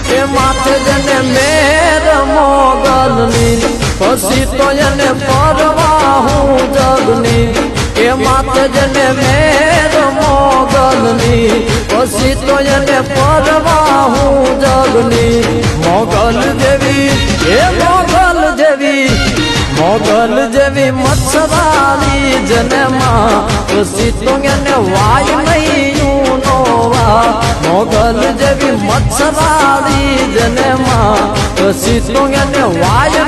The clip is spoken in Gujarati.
એ માથે જને મેર મોગલની પછી તો એને પરવા હું જગની એ માથે જને મેર મોગલની પછી તો એને પરવા હું જગની મોગલ જેવી એ મોગલ જેવી મચ્છરાલી જન્મા પછી તો એને વાય નહીં નોવા મોગલ જેવી મચ્છરાલી જન્મા પછી તો એને વાય